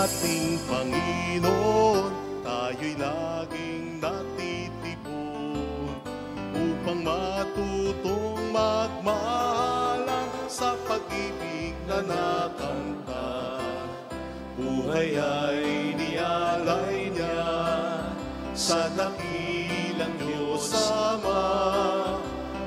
ating Panginoon, tayo'y laging natitipon upang matutong magmahalan sa pag-ibig na nakanta. Buhay ay nialay niya sa dakilang Diyos Ama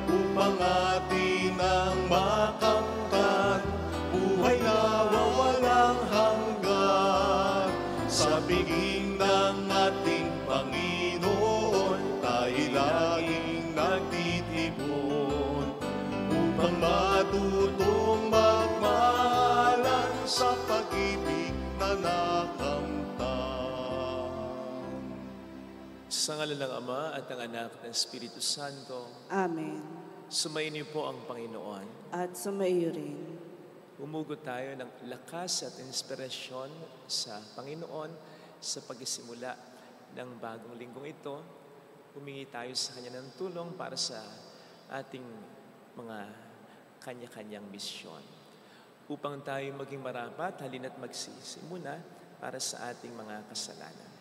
upang atin ang makamtan. Buhay na wawalang hanggan sa piging ng ating Panginoon, tayo laging nagtitipon upang matutong magmahalan sa pag-ibig na nakamtan. Sa ngalan ng Ama at ng Anak at ng Espiritu Santo. Amen. Sumainyo po ang Panginoon. At sumaiyo rin. Humugot tayo ng lakas at inspirasyon sa Panginoon sa pagsisimula ng bagong linggong ito. Humingi tayo sa Kanya ng tulong para sa ating mga kanya-kanyang misyon. Upang tayo maging marapat, halina't magsisi muna para sa ating mga kasalanan.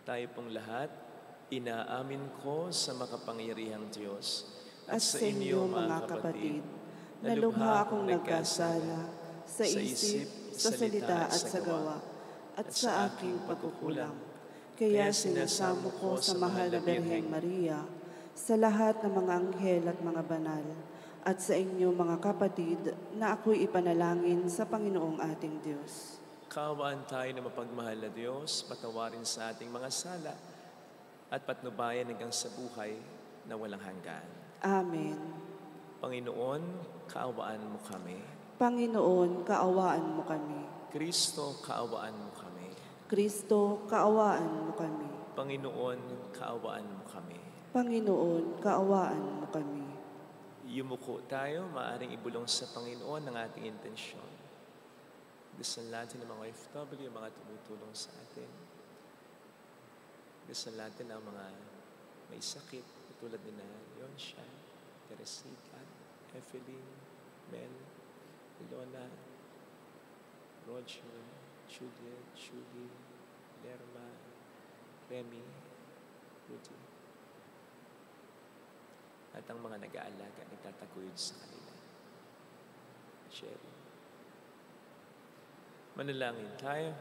Tayo pong lahat, inaamin ko sa makapangyarihang Diyos at sa inyo mga kapatid, na lubha akong nagkasala sa isip, sa salita at sa gawa, at sa aking pagkukulang. Kaya sinasamo ko sa mahal na Birheng Maria, sa lahat ng mga anghel at mga banal, at sa inyo mga kapatid, na ako'y ipanalangin sa Panginoong ating Diyos. Kaawaan tayo na mapagmahal na Diyos, patawarin sa ating mga sala, at patnubayan hanggang sa buhay na walang hanggan. Amen. Panginoon, kaawaan mo kami. Panginoon, kaawaan mo kami. Kristo, kaawaan mo kami. Kristo, kaawaan mo kami. Panginoon, kaawaan mo kami. Panginoon, kaawaan mo kami. Yumuko tayo, maaring ibulong sa Panginoon ang ating intensyon. Dasal natin ang mga OFW, mga tumutulong sa atin. Dasal natin ang mga may sakit, tulad ni Yonsha, Teresita, Evelyn, Mel, Ilona, Roger, Juliet, Julie, Lerma, Remy, Rudy. At ang mga nag-aalaga, nagtataguyod sa kanila. Sherry. Manalangin tayo.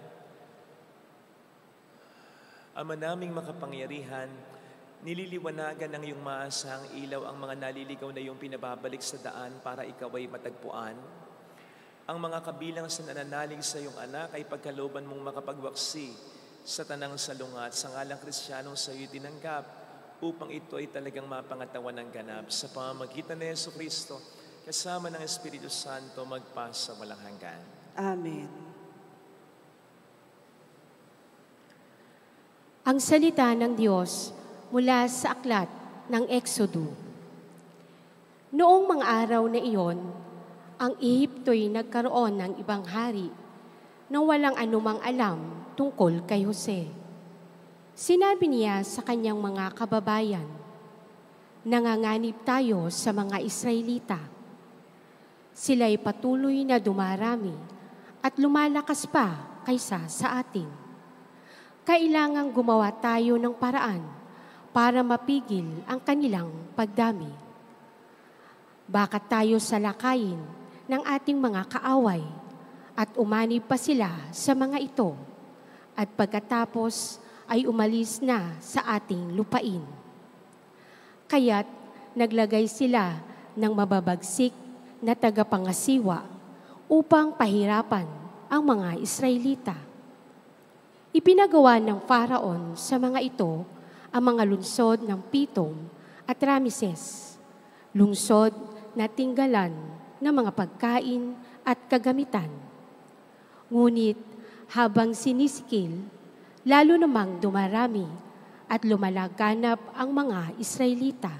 Ama naming makapangyarihan, nililiwanagan ng iyong maasang ilaw ang mga naliligaw na iyong pinababalik sa daan para ikaw ay matagpuan. Ang mga kabilang sa nananalig sa iyong anak ay pagkalooban mong makapagwaksi sa tanang salungat sa ngalang Kristiyanong sa iyo tinanggap upang ito ay talagang mapangatawan ng ganap sa pamamagitan ni Jesucristo kasama ng Espiritu Santo magpasa walang hanggan. Amen. Ang salita ng Diyos mula sa aklat ng Exodo. Noong mga araw na iyon, ang Ehipto'y nagkaroon ng ibang hari na walang anumang alam tungkol kay Jose. Sinabi niya sa kanyang mga kababayan, "Nanganganib tayo sa mga Israelita. Sila'y patuloy na dumarami at lumalakas pa kaysa sa atin. Kailangang gumawa tayo ng paraan para mapigil ang kanilang pagdami. Baka tayo salakayin ng ating mga kaaway at umanib pa sila sa mga ito at pagkatapos ay umalis na sa ating lupain. Kaya't naglagay sila ng mababagsik na tagapangasiwa upang pahirapan ang mga Israelita. Ipinagawa ng Faraon sa mga ito ang mga lungsod ng Pitom at Rameses, lungsod na tinggalan ng mga pagkain at kagamitan. Ngunit habang sinisikil, lalo namang dumarami at lumalaganap ang mga Israelita.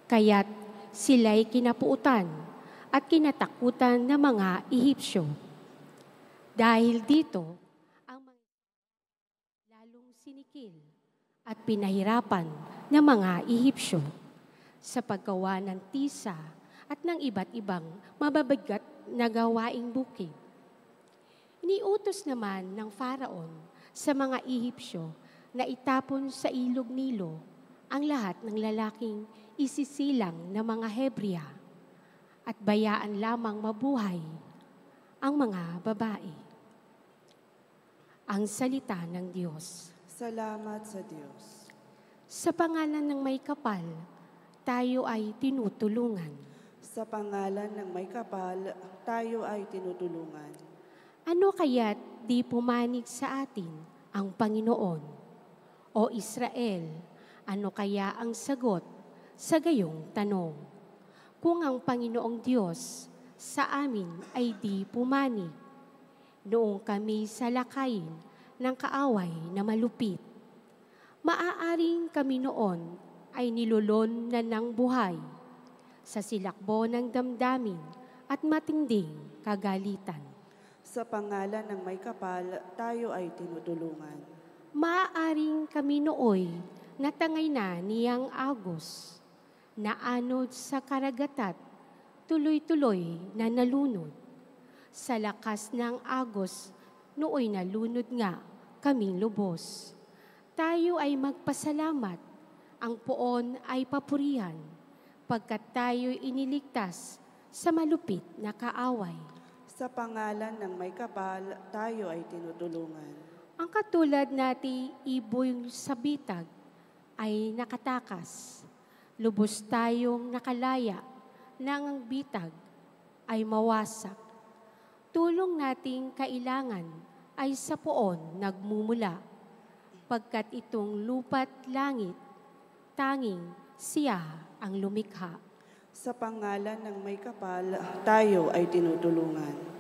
Kaya't sila'y kinapuutan at kinatakutan ng mga Ehipsyo. Dahil dito, sinikil at pinahirapan ng mga Ehipsyo sa paggawa ng tisa at ng iba't ibang mababigat na gawaing bukid. Iniutos naman ng Faraon sa mga Ehipsyo na itapon sa ilog Nilo ang lahat ng lalaking isisilang na mga Hebrea at bayaan lamang mabuhay ang mga babae. Ang salita ng Diyos. Salamat sa Diyos. Sa pangalan ng may kapal, tayo ay tinutulungan. Sa pangalan ng may kapal, tayo ay tinutulungan. Ano kaya't di pumanig sa atin ang Panginoon? O Israel, ano kaya ang sagot sa gayong tanong? Kung ang Panginoong Diyos sa amin ay di pumanig, noong kami salakayin ng kaaway na malupit, maaaring kami noon ay nilulon na ng buhay sa silakbo ng damdamin at matinding kagalitan. Sa pangalan ng may kapal, tayo ay tinutulungan. Maaaring kami nooy natangay na niyang agos, na anod sa karagatat, tuloy-tuloy na nalunod. Sa lakas ng agos, nooy nalunod nga kaming lubos. Tayo ay magpasalamat, ang poon ay papurihan, pagkat tayo'y iniligtas sa malupit na kaaway. Sa pangalan ng may kapal, tayo ay tinutulungan. Ang katulad nati iboy sa bitag ay nakatakas. Lubos tayong nakalaya nang ang bitag ay mawasak. Tulong nating kailangan ay sa poon nagmumula, pagkat itong lupa't langit, tanging siya ang lumikha. Sa pangalan ng may kapal, tayo ay tinutulungan.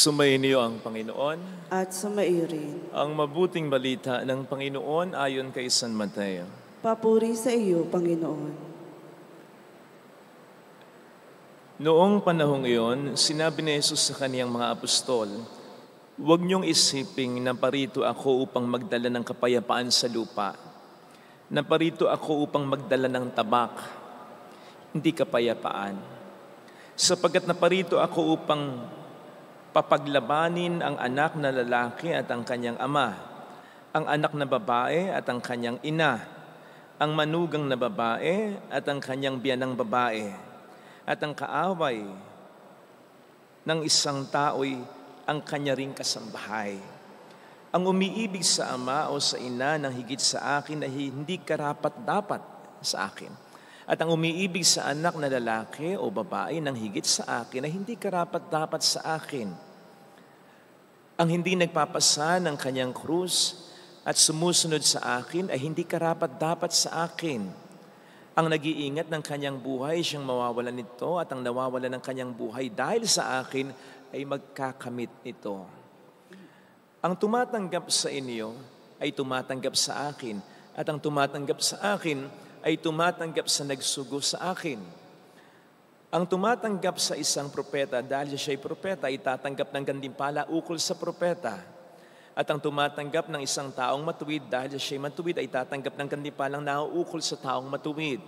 Sumainyo ang Panginoon. At sumairin. Ang mabuting balita ng Panginoon ayon kay San Mateo. Papuri sa iyo, Panginoon. Noong panahong iyon, sinabi ni Jesus sa kaniyang mga apostol, "Huwag niyong isiping na parito ako upang magdala ng kapayapaan sa lupa. Na parito ako upang magdala ng tabak, hindi kapayapaan. Sapagkat naparito ako upang papaglabanin ang anak na lalaki at ang kanyang ama, ang anak na babae at ang kanyang ina, ang manugang na babae at ang kanyang biyanang babae, at ang kaaway ng isang tao'y ang kanya ring kasambahay. Ang umiibig sa ama o sa ina ng higit sa akin ay hindi karapat-dapat sa akin. At ang umiibig sa anak na lalaki o babae ng higit sa akin ay hindi karapat-dapat sa akin. Ang hindi nagpapasa ng kanyang krus at sumusunod sa akin ay hindi karapat-dapat sa akin. Ang nag-iingat ng kanyang buhay, siyang mawawalan nito, at ang nawawalan ng kanyang buhay dahil sa akin ay magkakamit nito. Ang tumatanggap sa inyo ay tumatanggap sa akin, at ang tumatanggap sa akin ay tumatanggap sa nagsugo sa akin. Ang tumatanggap sa isang propeta dahil siya'y propeta ay tatanggap ng gantimpala ukol sa propeta. At ang tumatanggap ng isang taong matuwid dahil siya'y matuwid ay tatanggap ng gantimpalang nauukol sa taong matuwid.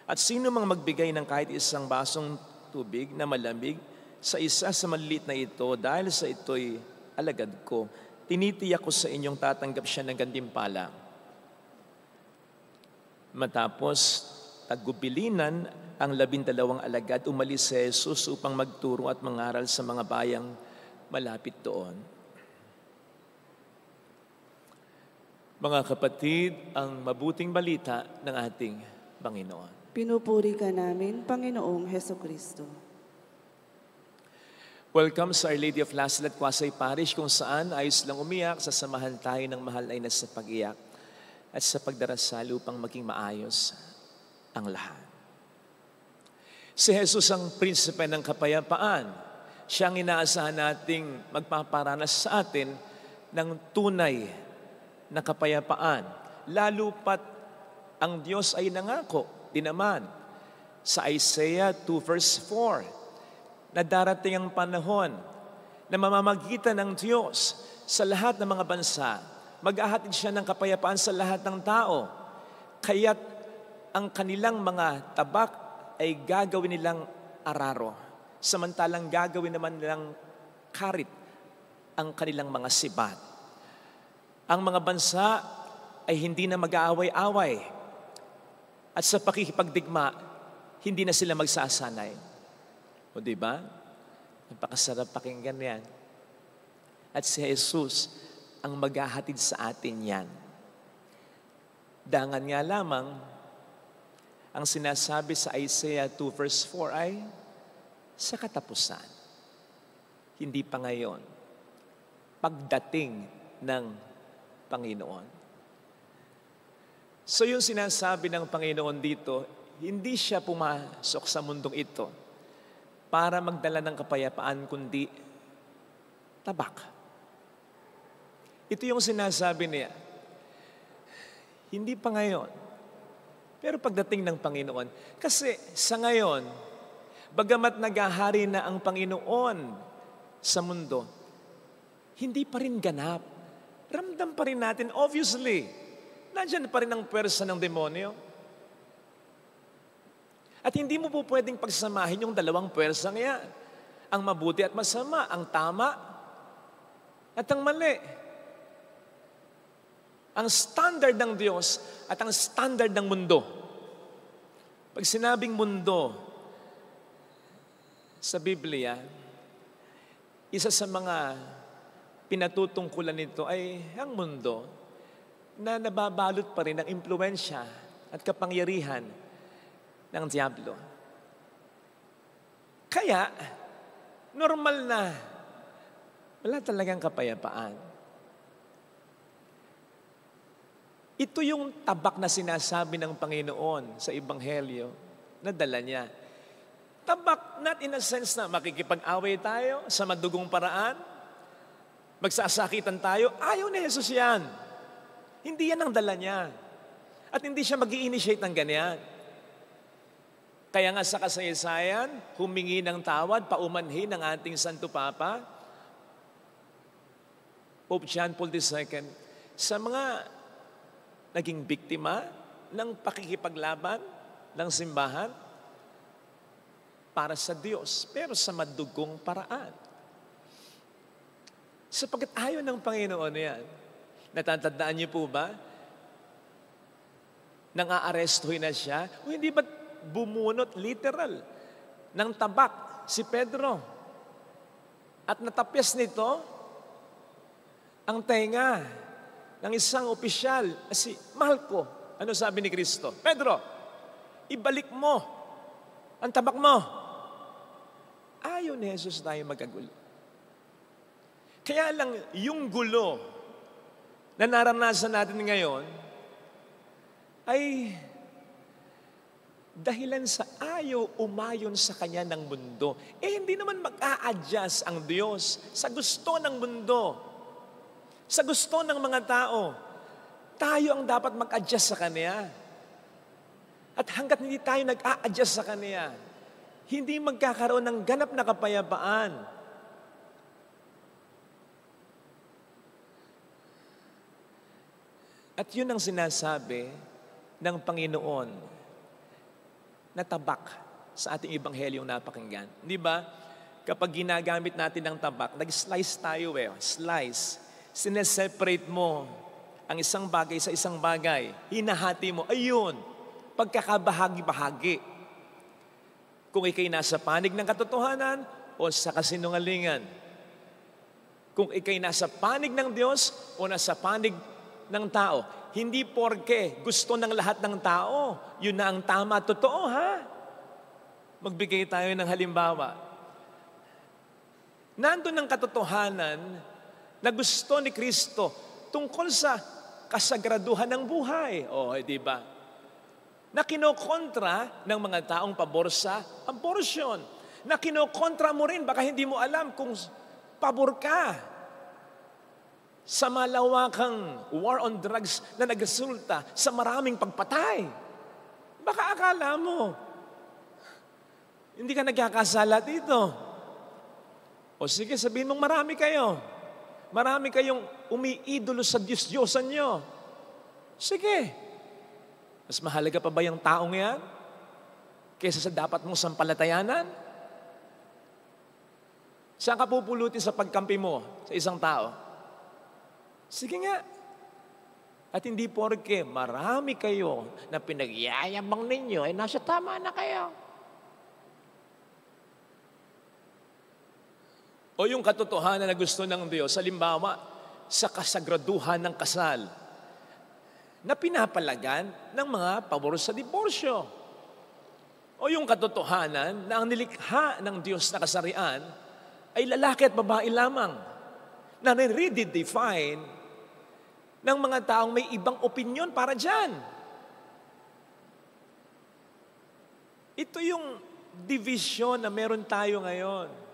At sino mang magbigay ng kahit isang basong tubig na malamig sa isa sa maliliit na ito dahil sa ito'y alagad ko, tinitiyak ko sa inyong tatanggap siya ng gantimpala. Matapos tagubilinan ang 12 alagad, umalis si Jesus upang magturo at mangaral sa mga bayang malapit doon. Mga kapatid, ang mabuting balita ng ating Panginoon. Pinupuri ka namin, Panginoong Hesukristo. Welcome sa Our Lady of Lasal at Quasay Parish kung saan ayos lang umiyak, sasamahan tayo ng mahal ay nasa pag-iyak at sa pagdarasal upang maging maayos ang lahat. Si Jesus ang prinsipe ng kapayapaan. Siya ang inaasahan nating magpaparanas sa atin ng tunay na kapayapaan. Lalo pat ang Diyos ay nangako din naman sa Isaiah 2 verse 4 na darating ang panahon na mamamagitan ng Diyos sa lahat ng mga bansa. Mag-ahatid siya ng kapayapaan sa lahat ng tao. Kaya't ang kanilang mga tabak ay gagawin nilang araro. Samantalang gagawin naman nilang karit ang kanilang mga sibat. Ang mga bansa ay hindi na mag-aaway-away. At sa pakikipagdigma, hindi na sila magsasanay. O diba? Napakasarap pakinggan yan. At si Jesus ang maghahatid sa atin yan. Dangan nga lamang, ang sinasabi sa Isaiah 2 verse 4 ay, sa katapusan. Hindi pa ngayon. Pagdating ng Panginoon. So yung sinasabi ng Panginoon dito, hindi siya pumasok sa mundong ito para magdala ng kapayapaan, kundi tabak. Ito yung sinasabi niya. Hindi pa ngayon. Pero pagdating ng Panginoon, kasi sa ngayon, bagamat naghahari na ang Panginoon sa mundo, hindi pa rin ganap. Ramdam pa rin natin, obviously, nandiyan pa rin ang pwersa ng demonyo. At hindi mo po pwedeng pagsamahin yung dalawang pwersang yan. Ang mabuti at masama, ang tama at ang mali. Ang standard ng Diyos at ang standard ng mundo. Pag sinabing mundo sa Biblia, isa sa mga pinatutungkulan nito ay ang mundo na nababalot pa rin ng impluensya at kapangyarihan ng Diablo. Kaya, normal na wala talagang kapayapaan. Ito yung tabak na sinasabi ng Panginoon sa Ebanghelyo na dala niya. Tabak not in a sense na makikipag-away tayo sa madugong paraan, magsasakitan tayo. Ayaw ni Jesus yan. Hindi yan ang dala niya. At hindi siya mag-i-initiate ng ganyan. Kaya nga sa kasaysayan, humingi ng tawad, paumanhin ng ating Santo Papa, Pope John Paul II, sa mga naging biktima ng pakikipaglaban ng simbahan para sa Diyos, pero sa madugong paraan. Sapagkat ayaw ng Panginoon yan. Natatandaan niyo po ba? Nang aarestuhin na siya, o hindi ba bumunot literal ng tabak si Pedro? At natapyas nito ang tenga ng isang opisyal, si Malco. Ano sabi ni Kristo? Pedro, ibalik mo ang tabak mo. Ayaw ni Jesus tayo magkagulo. Kaya lang yung gulo na naranasan natin ngayon ay dahilan sa ayaw umayon sa kanya ng mundo. Hindi naman mag-a-adjust ang Diyos sa gusto ng mundo. Sa gusto ng mga tao. Tayo ang dapat mag-adjust sa Kanya. At hanggat hindi tayo nag-a-adjust sa Kanya, hindi magkakaroon ng ganap na kapayapaan. At yun ang sinasabi ng Panginoon na tabak sa ating Ebanghelyong napakinggan. Di ba? Kapag ginagamit natin ng tabak, nag-slice tayo slice. Sineseparate mo ang isang bagay sa isang bagay. Hinahati mo. Ayun, pagkakabahagi-bahagi. Kung ikay nasa panig ng katotohanan o sa kasinungalingan. Kung ikay nasa panig ng Diyos o nasa panig ng tao. Hindi porke gusto ng lahat ng tao, yun na ang tama. Totoo, ha? Magbigay tayo ng halimbawa. Nandun ang katotohanan na gusto ni Kristo tungkol sa kasagraduhan ng buhay. Di ba? Na kinokontra ng mga taong pabor sa abortion. Na kinokontra mo rin, baka hindi mo alam kung pabor ka sa malawakang war on drugs na nagresulta sa maraming pagpatay. Baka akala mo, hindi ka nagkakasala dito. O sige, sabihin mong marami kayo. Marami kayong umiidolo sa Diyos-Diyosan nyo. Sige. Mas mahalaga pa ba yung taong yan kaysa sa dapat mong sampalatayanan? Saan ka pupulutin sa pagkampi mo sa isang tao? Sige nga. At hindi porke marami kayo na pinagyayabang ninyo, ay nasa tama na kayo. O yung katotohanan na gusto ng Diyos, halimbawa, sa kasagraduhan ng kasal, na pinapalagan ng mga pabor sa diborsyo. O yung katotohanan na ang nilikha ng Diyos na kasarian ay lalaki at babae lamang, na redefine ng mga taong may ibang opinyon para dyan. Ito yung division na meron tayo ngayon.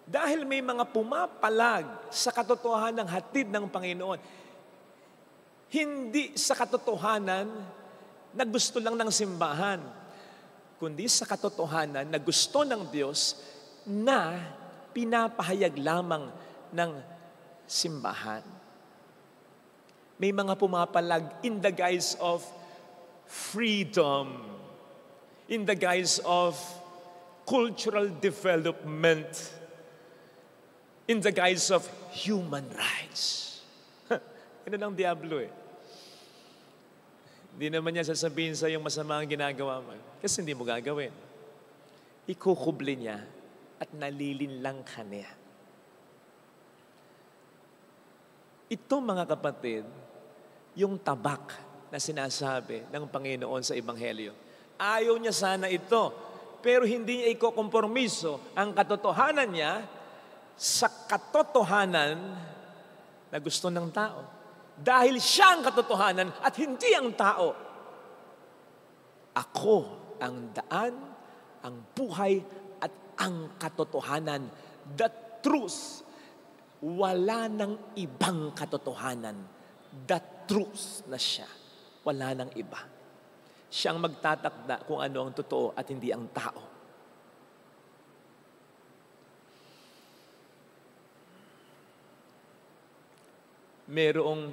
Dahil may mga pumapalag sa katotohanan ng hatid ng Panginoon. Hindi sa katotohanan na gusto lang ng simbahan, kundi sa katotohanan na gusto ng Diyos na pinapahayag lamang ng simbahan. May mga pumapalag in the guise of freedom, in the guise of cultural development, in the guise of human rights. Ano ng Diablo eh. Hindi naman niya sasabihin sa yung masama ang ginagawa mo. Kasi hindi mo gagawin. Ikukubli niya at nalilinlang ka niya. Ito mga kapatid, yung tabak na sinasabi ng Panginoon sa Ebanghelyo. Ayaw niya sana ito, pero hindi niya ikokompromiso ang katotohanan niya sa katotohanan na gusto ng tao. Dahil siya ang katotohanan at hindi ang tao. Ako ang daan, ang buhay at ang katotohanan. The truth. Wala nang ibang katotohanan. The truth na siya. Wala nang iba. Siya ang magtatakda kung ano ang totoo at hindi ang tao. Merong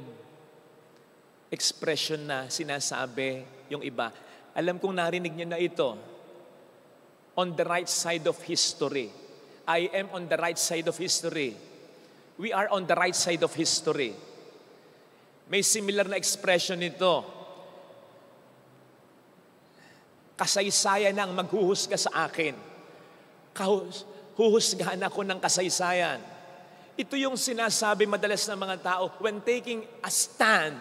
expression na sinasabi yung iba. Alam kong narinig niyo na ito. On the right side of history. I am on the right side of history. We are on the right side of history. May similar na expression nito. Kasaysayan na ang maghuhusga sa akin. Huhusgahan ako ng kasaysayan. Ito yung sinasabi madalas ng mga tao when taking a stand.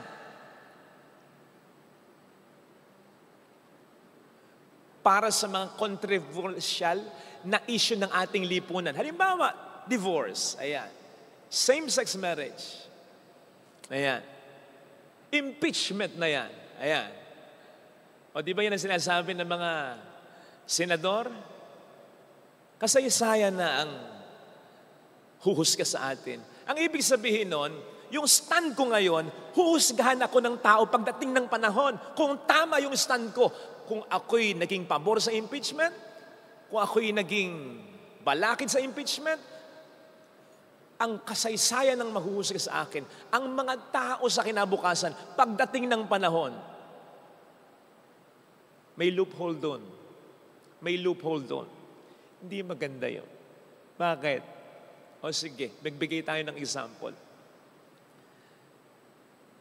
Para sa mga controversial na issue ng ating lipunan. Halimbawa, divorce. Ayan. Same-sex marriage. Ayan. Impeachment na yan. Ayan. O di ba yan ang sinasabi ng mga senador? Kasaysayan na ang huhusga sa atin. Ang ibig sabihin nun, yung stand ko ngayon, huhusgahan ako ng tao pagdating ng panahon. Kung tama yung stand ko, kung ako'y naging pabor sa impeachment, kung ako'y naging balakid sa impeachment, ang kasaysayan ng maghuhusga sa akin, ang mga tao sa kinabukasan, pagdating ng panahon, may loophole doon. May loophole doon. Hindi maganda yun. Bakit? O sige, magbigay tayo ng example.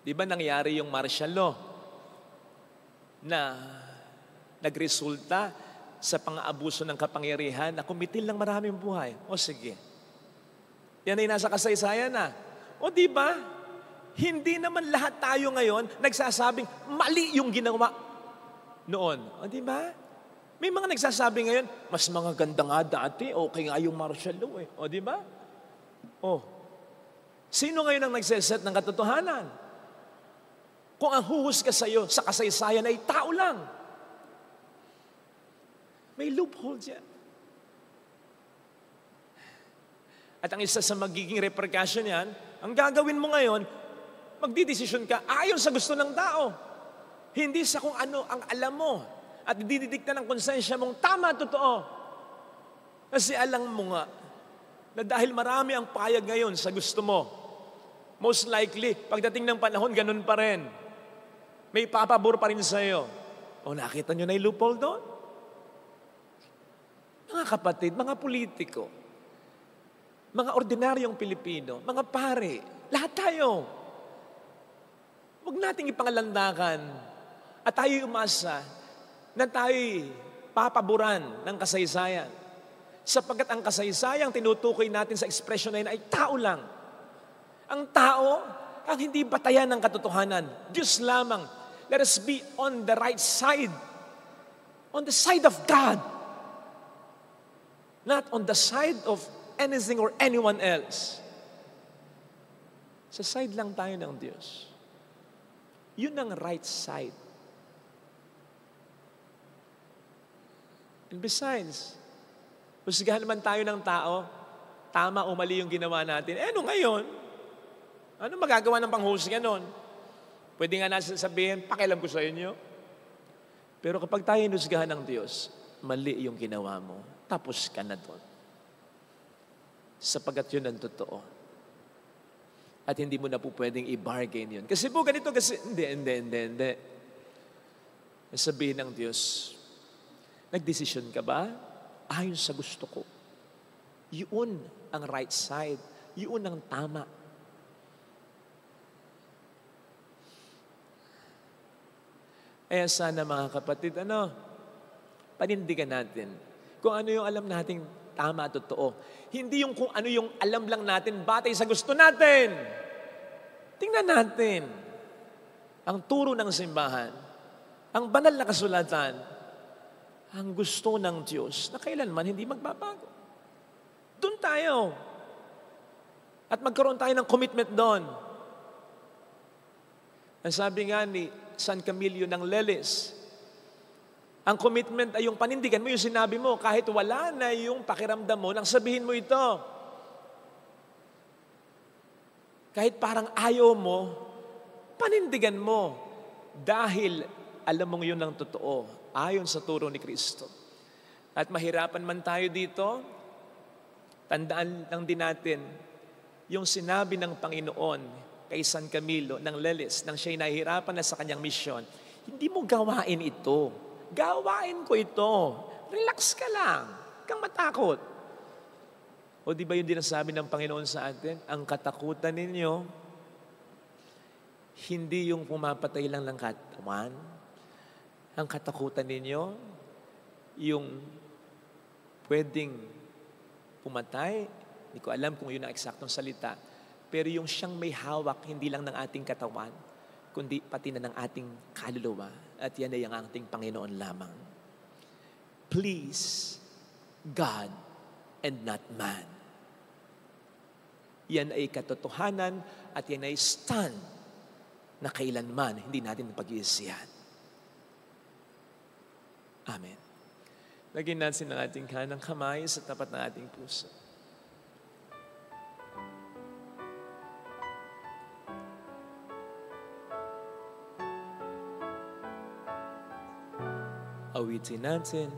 Di ba nangyari yung martial law na nagresulta sa pang-aabuso ng kapangyarihan na kumitil ng maraming buhay? O sige. Yan ay nasa kasaysayan na. O di ba? Hindi naman lahat tayo ngayon nagsasabing mali yung ginawa noon. O di ba? May mga nagsasabi ngayon, mas mga ganda nga dati, okay nga yung martial law eh. O di ba? Oh, sino ngayon ang nagseset ng katotohanan? Kung ang huhusga sa iyo sa kasaysayan ay tao lang, may loophole dyan. At ang isa sa magiging repercussion yan, ang gagawin mo ngayon, magdidesisyon ka ayon sa gusto ng tao. Hindi sa kung ano ang alam mo. At dididikta ng konsensya mong tama, totoo. Kasi alam mo nga, na dahil marami ang payag ngayon sa gusto mo, most likely, pagdating ng panahon, ganun pa rin. May papabor pa rin sa iyo. O nakita nyo na yung loophole doon? Mga kapatid, mga politiko, mga ordinaryong Pilipino, mga pare, lahat tayo. Huwag nating ipangalandakan at tayo umasa na tayo'y papaboran ng kasaysayan. Sapagkat ang kasaysayang tinutukoy natin sa ekspresyon na yun ay tao lang. Ang tao, ang hindi batayan ng katotohanan. Diyos lamang. Let us be on the right side. On the side of God. Not on the side of anything or anyone else. Sa side lang tayo ng Diyos. Yun ang right side. And besides, husgahan naman tayo ng tao, tama o mali yung ginawa natin. Ano ngayon? Ano magagawa ng panghusga nun? Pwede nga natin sabihin, pakialam ko sa inyo. Pero kapag tayo hinusgahan ng Diyos, mali yung ginawa mo, tapos ka na doon. Sapagat yun ang totoo. At hindi mo na po pwedeng i-bargain yun. Kasi po ganito, kasi hindi. Sabihin ng Diyos, nagdesisyon ka ba? Ayon sa gusto ko. Yun ang right side. Yun ang tama. Kaya sana mga kapatid, panindigan natin kung ano yung alam nating tama at totoo. Hindi yung kung ano yung alam lang natin batay sa gusto natin. Tingnan natin ang turo ng simbahan, ang banal na kasulatan, ang gusto ng Diyos na kailanman hindi magbabago. Doon tayo. At magkaroon tayo ng commitment doon. Ang sabi nga ni San Camilo ng Leles, ang commitment ay yung panindigan mo, yung sinabi mo, kahit wala na yung pakiramdam mo, nang sabihin mo ito. Kahit parang ayaw mo, panindigan mo. Dahil alam mong yun ang totoo, ayon sa turo ni Kristo. At mahirapan man tayo dito, tandaan lang din natin, yung sinabi ng Panginoon kay San Camilo ng Leles, nang siya'y nahihirapan na sa kanyang misyon, hindi mo gawain ito. Gawain ko ito. Relax ka lang. Kang matakot. O di ba yun din ang sabi ng Panginoon sa atin? Ang katakutan ninyo, hindi yung pumapatay lang ng katawan. Ang katakutan ninyo, yung pwedeng pumatay, hindi ko alam kung yun ang eksaktong salita, pero yung siyang may hawak, hindi lang ng ating katawan, kundi pati na ng ating kaluluwa. At yan ay ang ating Panginoon lamang. Please, God and not man. Yan ay katotohanan at yan ay stand na kailanman hindi natin pag-iisihan. Amen. Lagyan natin ang ating kanang kamay sa tapat ng ating puso. Awitin natin,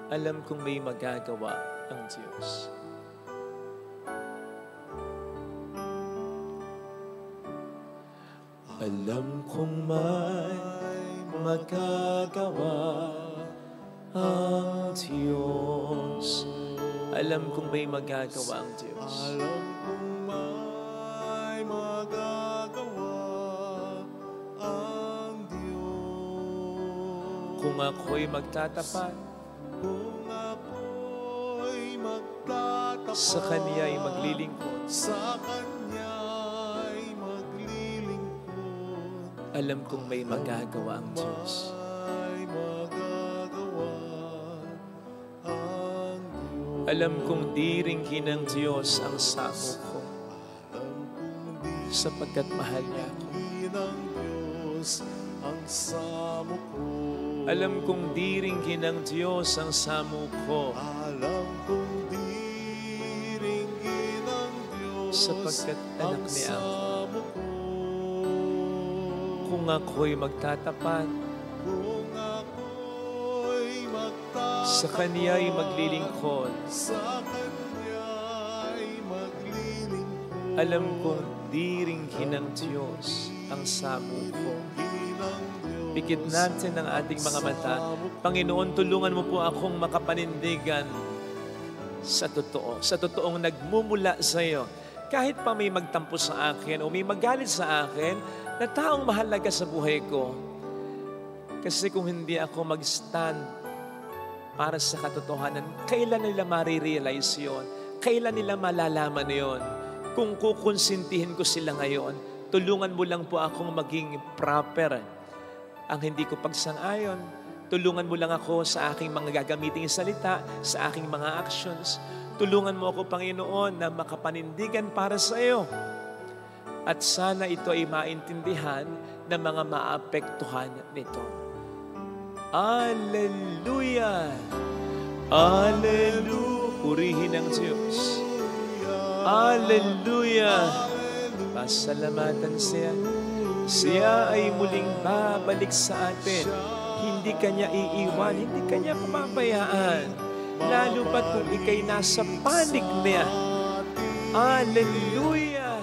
alam kong may magagawa ang Diyos. Alam kong may magagawa ang Diyos. Alam kong may magagawa ang Diyos. Alam kong may magagawa ang Diyos. Kung ako'y magtatapat, Kung ako'y magtatapat, sa Kaniya'y maglilingkod, sa Kanya'y maglilingkod, alam kong may magagawa ang Diyos. may magagawa ang Diyos. Alam kong di rin ng Diyos ang samo ko, sapagkat mahal niya ako. ng Diyos ang samo ko. Alam kong di rin ng Diyos ang samo ko, Alam kong di ringgin ng Diyos sapagkat anak ang niya ako. samo ko. Kung ako'y magtatapat, Kung ako'y magtatapat, sa Kanya'y maglilingkod, sa Kanya'y maglilingkod. alam kong di rin ng Diyos ang samo ko. Pikit natin ang ating mga mata. Panginoon, tulungan mo po akong makapanindigan sa totoo. Sa totoong nagmumula sa iyo. Kahit pa may magtampo sa akin o may magalit sa akin na taong mahalaga sa buhay ko. Kasi kung hindi ako mag-stand para sa katotohanan, kailan nila marirealize yun? Kailan nila malalaman yun? Kung kukonsintihin ko sila ngayon, tulungan mo lang po akong maging proper. Ang hindi ko pagsang-ayon, tulungan mo lang ako sa aking mga gagamiting salita, sa aking mga actions. Tulungan mo ako, Panginoon, na makapanindigan para sa iyo. At sana ito ay maintindihan ng mga maapektuhan nito. Alleluia! Alleluia! Purihin ang Diyos. Alleluia! Pasalamatan siya. Siya ay muling babalik sa atin. Hindi Kanya iiwan, hindi Kanya papabayaan. Lalo pat kung ikay nasa panig niya. Alleluia!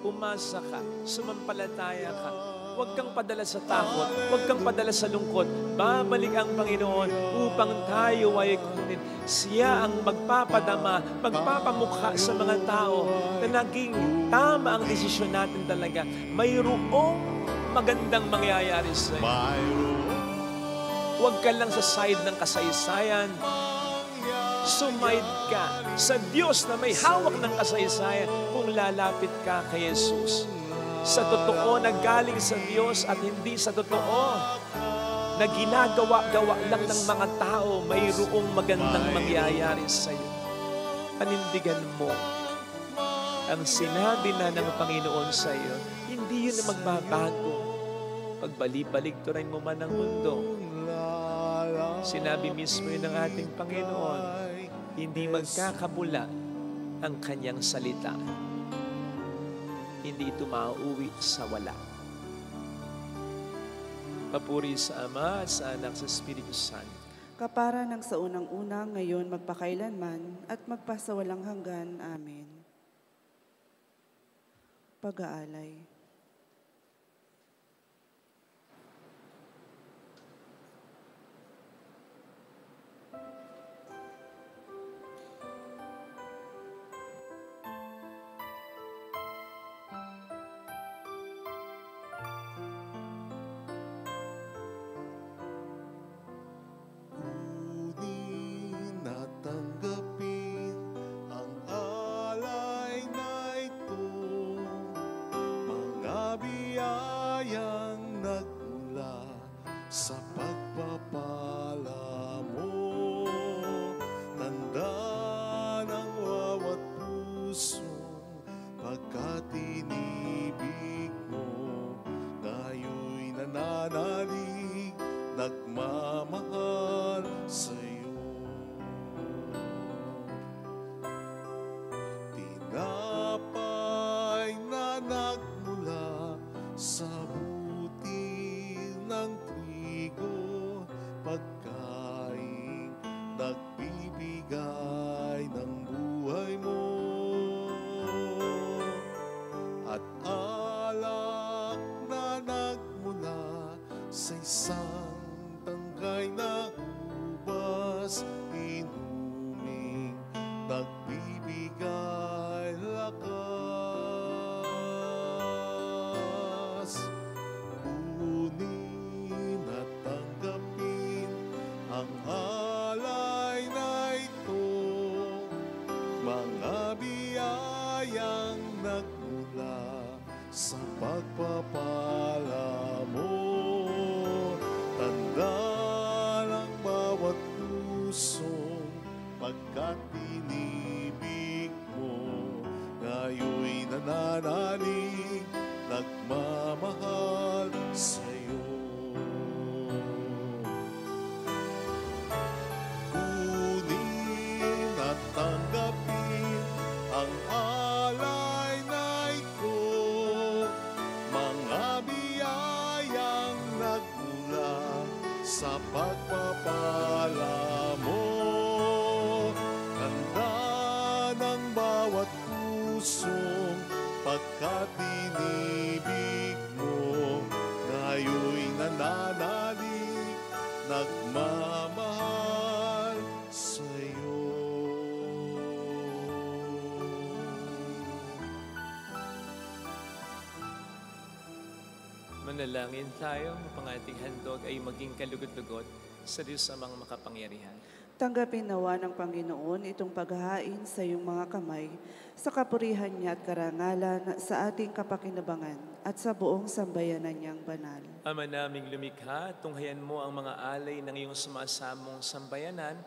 Umasa ka, sumampalataya ka. Huwag kang padala sa takot, huwag kang padala sa lungkot. Babalik ang Panginoon upang tayo ay kunin. Siya ang magpapadama, magpapamukha sa mga tao na naging tama ang desisyon natin talaga. Mayroong magandang mangyayari sa iyo. Huwag ka lang sa side ng kasaysayan. Sumaid ka sa Diyos na may hawak ng kasaysayan kung lalapit ka kay Jesus. Sa totoo na galing sa Diyos at hindi sa totoo na ginagawa-gawa lang ng mga tao, mayroong magandang mangyayari sa iyo. Panindigan mo ang sinabi na ng Panginoon sa iyo. Hindi yun na magbabago. Pagbalik-balik turay mo man ang mundo. Sinabi mismo yun ng ating Panginoon, hindi magkakabula ang Kanyang salita. Hindi ito mauwi sa wala. Papuri sa Ama at sa Anak sa Espiritu Santo. Kapara ng sa unang-una, ngayon magpakailanman at magpasawalang hanggan. Amen. Pag-aalay. Sa pagpapala mo, tanda ng bawat pusong pagkat inibig mo, ngayo'y nananalig, nagmamahal sa'yo. Tinapay na nagmula sa ng trigo, pagkain nagbibigay ng buhay mo, at alak na nagmula sa isang tangkay na ubas, inuming nagbibigay lakas. Ang alay na ito, mga biyayang nagmula sa pagpapala mo, tanda ng bawat puso sa pagpapala mo. Handa ng bawat pusong pagkatinibig mo, ngayon'y nananalig, nagmamahal sa'yo. Manalangin tayo upang ating handog ay maging kalugod-lugod sa Diyos amang makapangyarihan. Tanggapin nawa ng Panginoon itong paghahain sa iyong mga kamay, sa kapurihan niya at karangalan sa ating kapakinabangan at sa buong sambayanan niyang banal. Ama naming lumikha, tunghayan mo ang mga alay ng iyong sumasamong sambayanan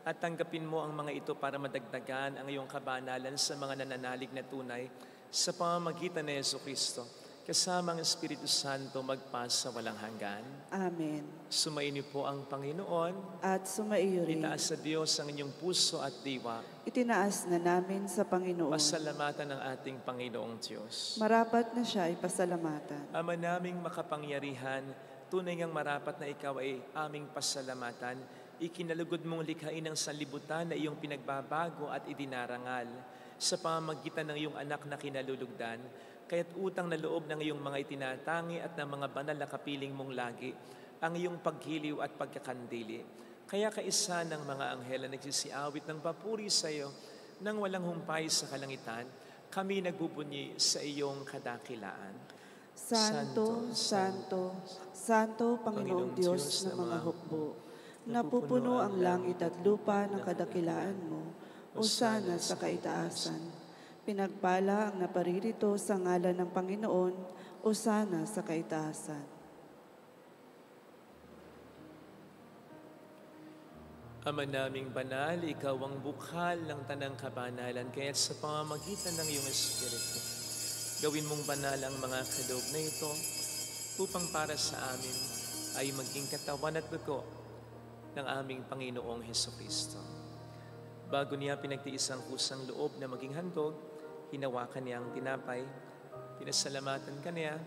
at tanggapin mo ang mga ito para madagdagan ang iyong kabanalan sa mga nananalig na tunay sa pamamagitan ni Jesucristo. Kasama ang Espiritu Santo magpasa walang hanggan. Amen. Sumainyo po ang Panginoon. At sumaiyo rin. Itaas sa Diyos ang inyong puso at diwa. Itinaas na namin sa Panginoon. Pasalamatan ng ating Panginoong Diyos. Marapat na siya ay pasalamatan. Ama naming makapangyarihan, tunay ngang marapat na ikaw ay aming pasalamatan. Ikinalugod mong likhain ang sanlibutan na iyong pinagbabago at idinarangal sa pamamagitan ng iyong anak na kinalulugdan. Kaya't utang na loob ng iyong mga itinatangi at ng mga banal na kapiling mong lagi ang iyong paghiliw at pagkakandili. Kaya kaisa ng mga anghel na nagsisiawit ng papuri sa iyo nang walang humpay sa kalangitan, kami nagbubunyi sa iyong kadakilaan. Santo, Santo, Santo, Panginoong Diyos ng mga hukbo, napupuno ang langit at lupa ng kadakilaan mo, hosana sa kaitaasan. Pinagpala ang naparirito sa ngalan ng Panginoon, hosana sa kaitaasan. Ama naming banal, ikaw ang bukhal ng tanang kabanalan, kaya't sa pamamagitan ng iyong Espiritu, gawin mong banal ang mga kaloob na ito upang para sa amin ay maging katawan at dugo ng aming Panginoong Hesukristo. Bago niya pinagtiis ang kusang loob na maging handog, hinawakan niya ang tinapay, pinasalamatan kaniya,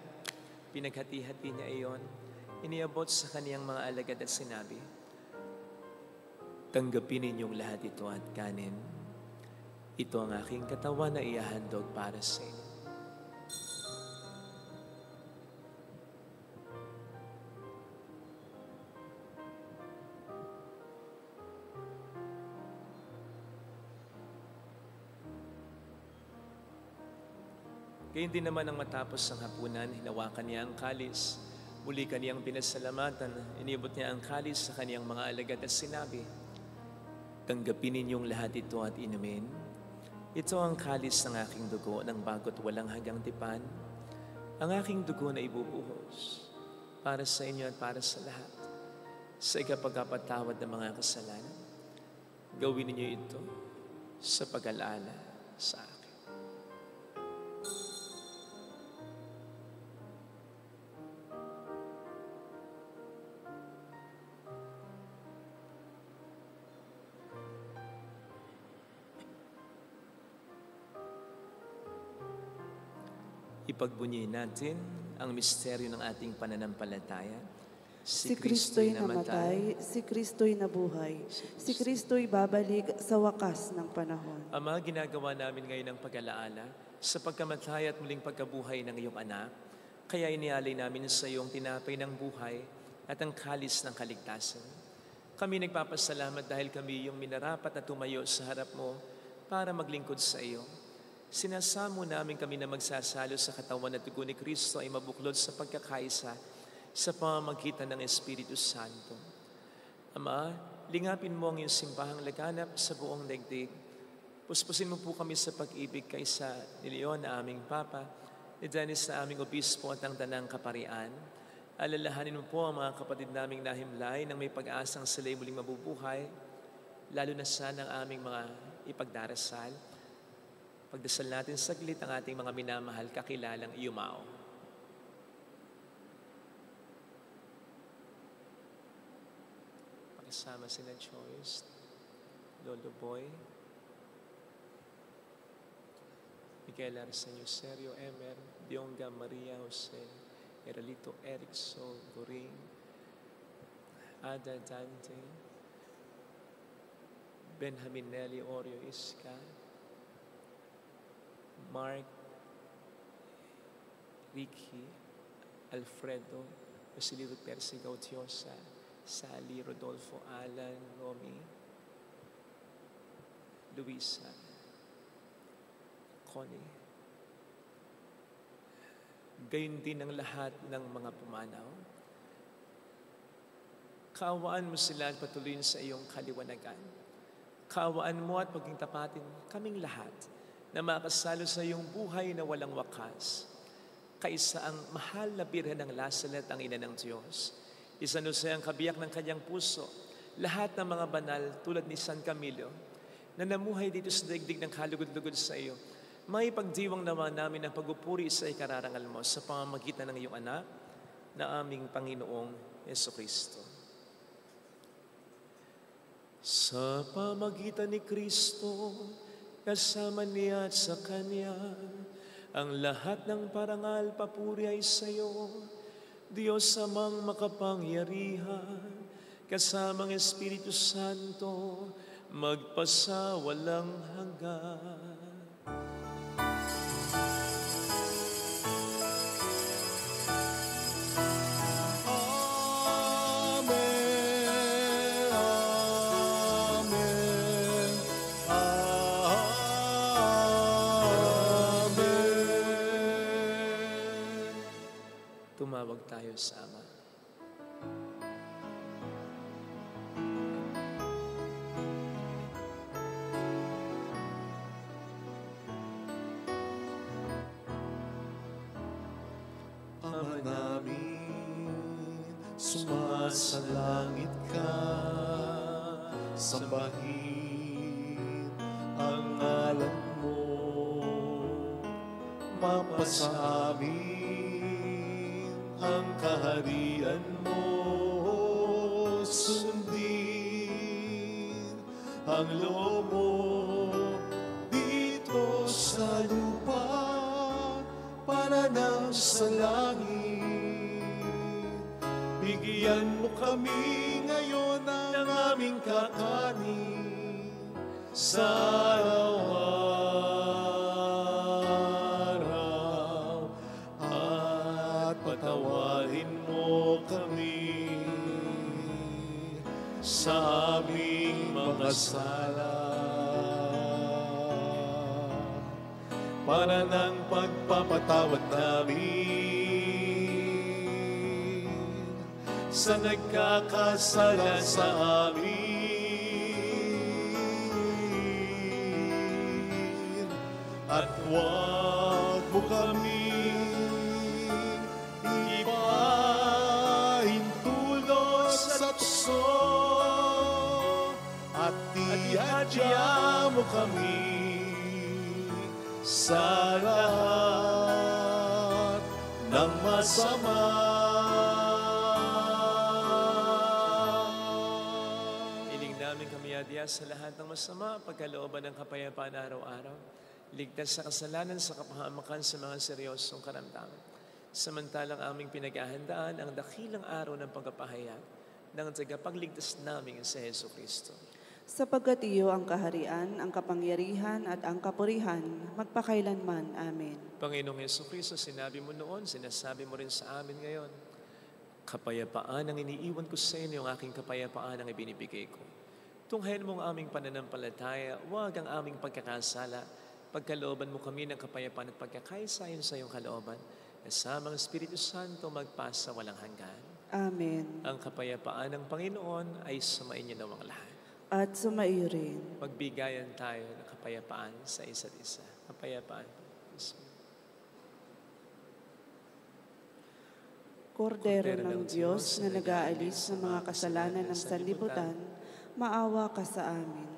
pinaghati-hati niya iyon, iniabot sa kaniyang mga alagad at sinabi, tanggapin ninyong lahat ito at kanin. Ito ang aking katawan na ihahandog para sa inyo. Gayun din naman ang matapos ang hapunan, hinawakan niya ang kalis. Muli kaniyang pinasalamatan, inibot niya ang kalis sa kaniyang mga alagad at sinabi, tanggapin ninyong lahat ito at inumin. Ito ang kalis ng aking dugo ng bago't walang hanggang tipan. Ang aking dugo na ibubuhos para sa inyo at para sa lahat. Sa ikapagpatawad ng mga kasalanan, gawin ninyo ito sa pag-alala sa akin. Ipagbunyi natin ang misteryo ng ating pananampalataya. Si Kristo'y namatay, si Kristo'y nabuhay, si Kristo'y babalik sa wakas ng panahon. Ama, ginagawa namin ngayon ang pag-alaala sa pagkamatay at muling pagkabuhay ng iyong anak. Kaya inialay namin sa iyong tinapay ng buhay at ang kalis ng kaligtasan. Kami nagpapasalamat dahil kami yung minarapat na tumayo sa harap mo para maglingkod sa iyo. Sinasamo namin kami na magsasalo sa katawan at dugo ni Kristo ay mabuklod sa pagkakaisa sa pamamagitan ng Espiritu Santo. Ama, lingapin mo ang iyong simbahang laganap sa buong daigdig. Puspusin mo po kami sa pag-ibig kaysa ni Leon na aming Papa, ni Dennis na aming Obispo at ang Tanang Kaparian. Alalahanin mo po ang mga kapatid naming nahimlay nang may pag-asang sila'y muling mabubuhay, lalo na sana ang aming mga ipagdarasal. Pagdasal natin saglit ang ating mga minamahal kakilalang iyumao. Pakisama sina Joyce, Lolo Boy, Miguel Arsenio Serio, Emer, Dionga Maria Jose, Eralito Ericson, Goring, Ada Dante, Benjamin Nelly Orio Isca, Mark, Ricky, Alfredo, Basilio Percy Gautiosa, Sally, Rodolfo, Alan, Romy, Luisa, Connie. Gayon din ang lahat ng mga pumanaw. Kaawaan mo sila at patuloyin sa iyong kaliwanagan. Kaawaan mo at maging tapatin kaming lahat na makasalo sa iyong buhay na walang wakas. Kaisa ang mahal na Birhen ng Lazaret, ang ina ng Diyos. Isanusay ang kabiyak ng kanyang puso, lahat ng mga banal tulad ni San Camilo na namuhay dito sa daigdig ng kalugod-lugod sa iyo. May pagdiwang naman namin ang pagpupuri sa ikararangal mo sa pamamagitan ng iyong anak na aming Panginoong Jesucristo. Sa pamagitan ni Kristo, kasama niya at sa Kanya, ang lahat ng parangal papuri ay sa iyo, Diyos amang makapangyarihan, kasamang Espiritu Santo, magpasa walang hanggan. Tumawag tayo sa Ama. Ama namin, sumasalangit ka, sambahin ang ngalan mo, mapasa amin ang kaharian mo, sundin ang loob mo dito sa lupa para nang sa langit. Bigyan mo kami ngayon ng aming kakanin sa araw-araw at patawarin mo kami sa aming mga sala para ng pagpapatawad namin sa nagkakasala sa amin. At huwag mo kami ipahintulot sa tukso at ihadya mo kami sa lahat ng masama. Iling namin kami adya sa lahat ng masama, pagkalooban ng kapayapaan araw-araw, ligtas sa kasalanan, sa kapahamakan sa mga seryosong karamdaman. Samantalang aming pinaghahandaan ang dakilang araw ng pagpapahayag ng tagapagligtas namin sa Jesucristo. Sapagkat iyo ang kaharian, ang kapangyarihan at ang kapurihan, magpakailanman. Amen. Panginoong Jesucristo, sinabi mo noon, sinasabi mo rin sa amin ngayon, kapayapaan ang iniiwan ko sa inyo, ang aking kapayapaan ang ibinibigay ko. Tunghayan mo ang aming pananampalataya, huwag ang aming pagkakasala. Pagkalooban mo kami ng kapayapaan at pagkakaisayon sa iyong kalooban, kasamang Espiritu Santo magpasa walang hanggan. Amen. Ang kapayapaan ng Panginoon ay sumainyo nawang lahat. At sumaiyo rin. Magbigayan tayo ng kapayapaan sa isa't isa. Kapayapaan. Kordero ng Diyos na nag-aalis ng mga kasalanan ng sanlibutan, maawa ka sa amin.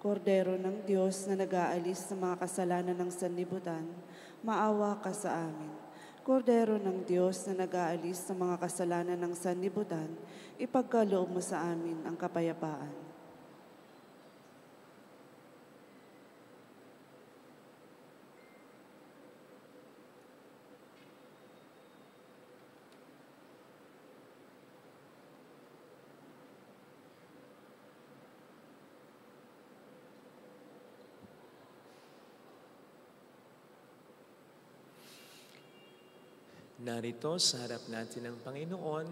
Kordero ng Diyos na nag-aalis ng mga kasalanan ng sanlibutan, maawa ka sa amin. Kordero ng Diyos na nag-aalis ng mga kasalanan ng sanlibutan, ipagkaloob mo sa amin ang kapayapaan. Narito sa harap natin ng Panginoon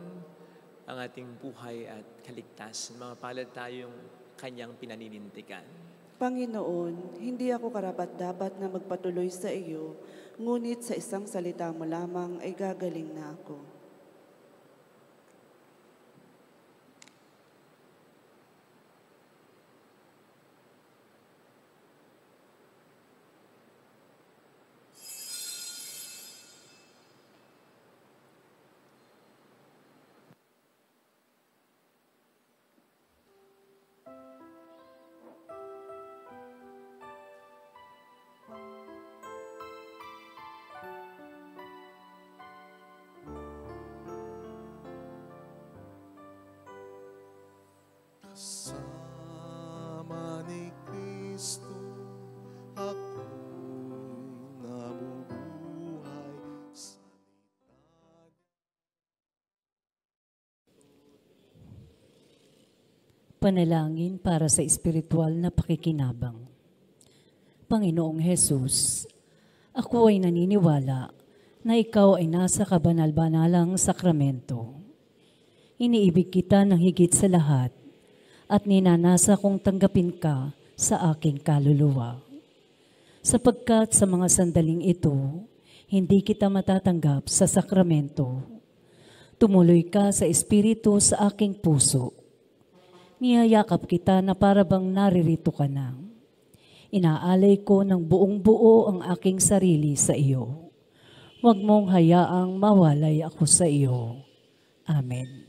ang ating buhay at kaligtasan. Mga palad tayong kanyang pinaninintikan. Panginoon, hindi ako karapat-dapat na magpatuloy sa iyo, ngunit sa isang salita mo lamang ay gagaling na ako. Kasama ni Kristo, ako'y nabubuhay sa Panalangin para sa espiritual na pakikinabang. Panginoong Hesus, ako ay naniniwala na ikaw ay nasa kabanal-banalang sakramento. Iniibig kita ng higit sa lahat at ninanasa kong tanggapin ka sa aking kaluluwa. Sapagkat sa mga sandaling ito, hindi kita matatanggap sa sakramento. Tumuloy ka sa espiritu sa aking puso. Niyayakap kita na parabang naririto ka na. Inaalay ko ng buong buo ang aking sarili sa iyo. Huwag mong hayaang mawalay ako sa iyo. Amen.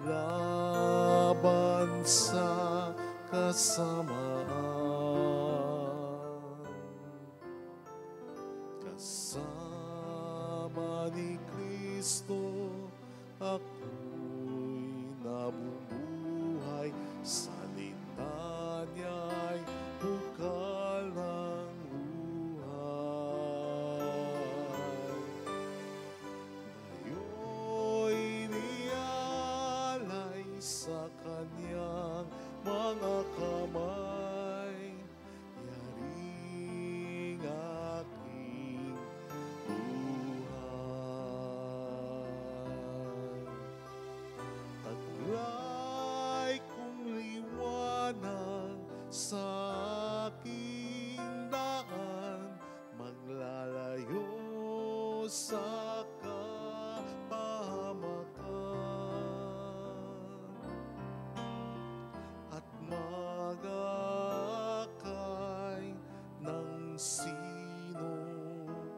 laban sa kasamaan. Kasama ni Kristo, ako'y nabubuhay. Salita niya'y bukal ng buhay. Ngayon nialay sa kanyang mga kamay, yaring aking buhay. Taglay kong liwanag sa aking daan, maglalayo sa at mag-akay ng sino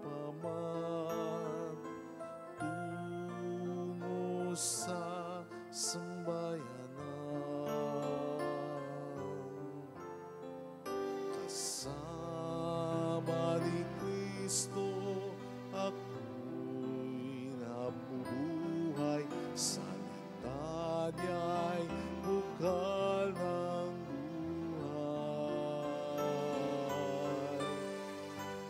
paman tungo sa sambayanan. Kasama ni Kristo, ako'y nabubuhay. Salita niya'y bukal ng buhay.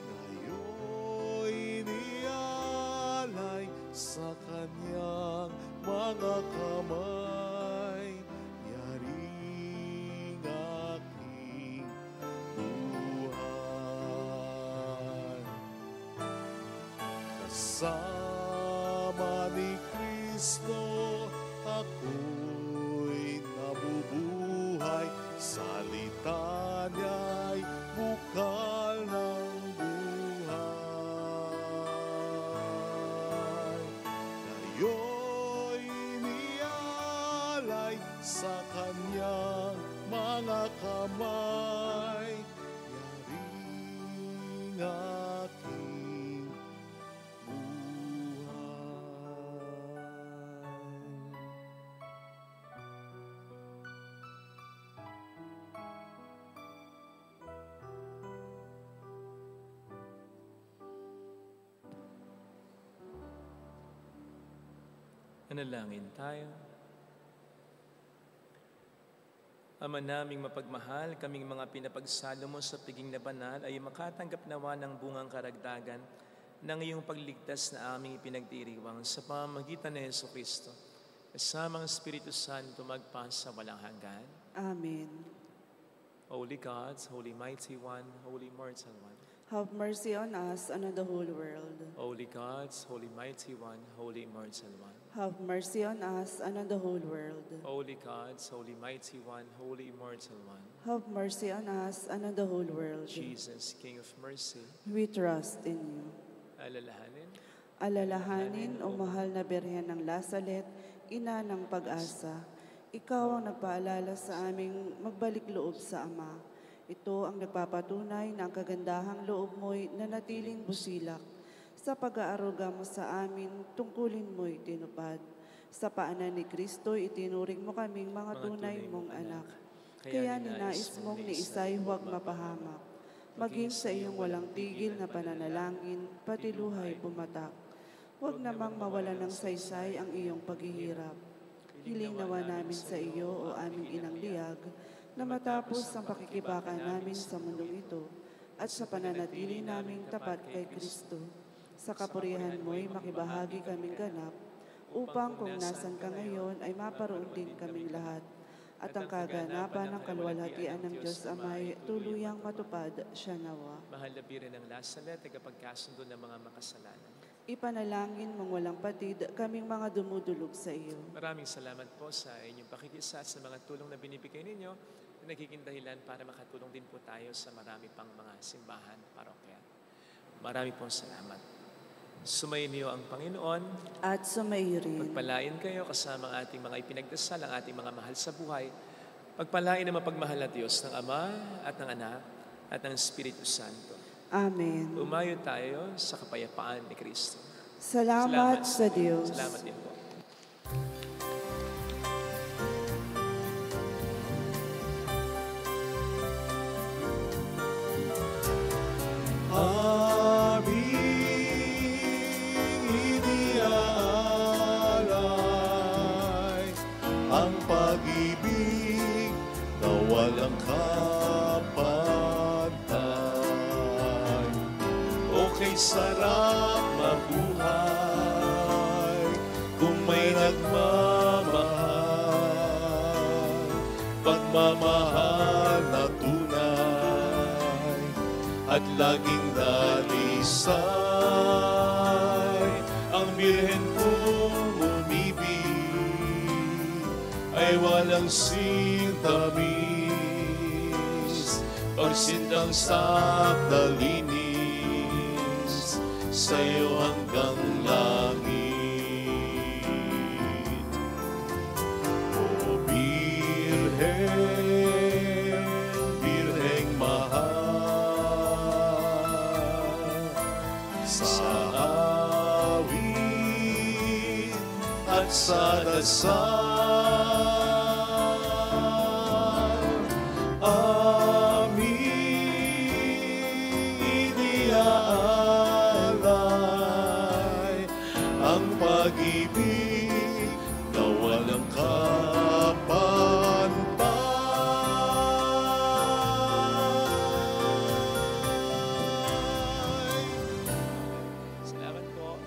Ngayon nialay sa kanyang mga kamay, yaring aking buhay. Kasama ni Kristo, ako'y nabubuhay. Salita niya'y bukal ng buhay. Ngayon nialay sa kanyang mga kamay, yaring aking Manalangin tayo. Ama naming mapagmahal, kaming mga pinapagsalo mo sa piging na banal ay makatanggap nawa ng bungang karagdagan ng iyong pagligtas na aming ipinagdiriwang sa pamamagitan ni Jesucristo. Kasamang Espiritu Santo magpasa walang hanggan. Amen. Holy God, Holy Mighty One, Holy Immortal One. Have mercy on us and on the whole world. Holy God, Holy Mighty One, Holy Immortal One. Have mercy on us and on the whole world. Holy God, Holy Mighty One, Holy Immortal One. Have mercy on us and on the whole world. Jesus, King of Mercy, We trust in you. alalahanin, Alalahanin, o mahal na Birhen ng Lasalet, ina ng pag-asa. Ikaw ang nagpaalala sa aming magbalik loob sa Ama. Ito ang nagpapatunay na ang kagandahang loob mo'y nanatiling busilak. Sa pag-aaruga mo sa amin, tungkulin mo'y tinupad. Sa paanan ni Kristo, itinuring mo kaming mga tunay mong anak. Kaya ninais mong ni Isay huwag mapahamak. Maging sa iyong walang tigil na pananalangin, pati luhay pumatak. Huwag namang mawalan ng saysay ang iyong paghihirap. Hiling nawa namin sa iyo, o aming inang liyag, na matapos ang pakikibaka namin sa mundong ito at sa pananatili naming tapat kay Kristo. Sa kapurihan mo'y makibahagi kaming ganap, upang kung nasan ka ngayon ay maparoon din kaming lahat. At ang kaganapan ng kaluwalhatian ng Diyos Amay tuluyang matupad siya nawa. mahal na Birhen ng Lasalet, tagapagkasundo ng mga makasalanan. Ipanalangin mong walang patid kaming mga dumudulog sa iyo. Maraming salamat po sa inyong pakikisa at sa mga tulong na binibigay ninyo na nagiging dahilan para makatulong din po tayo sa marami pang mga simbahan, parokya. Marami pong salamat. Sumayin niyo ang Panginoon. At sumayo rin. Pagpalain kayo kasama ang ating mga ipinagdasal, ang ating mga mahal sa buhay. Pagpalain ang mapagmahal na Diyos ng Ama at ng Anak at ng Espiritu Santo. Amen. Umayo tayo sa kapayapaan ni Kristo. Salamat sa Diyos. Salamat din po. Aming iniaalay ang pag-ibig na walang kapantay. Okay, sarap mabuhay kung may nagmamahal, pagmamahal na tunay at laging dalisay. Ang Birhen kong umibig ay walang sintamis, pagsindang sakdalinis sa'yo hanggang langit. O Birhen, Birheng mahal, sa awit at sa dasal, aming iniaalay ang pag-ibig na walang kapantay. Salamat po.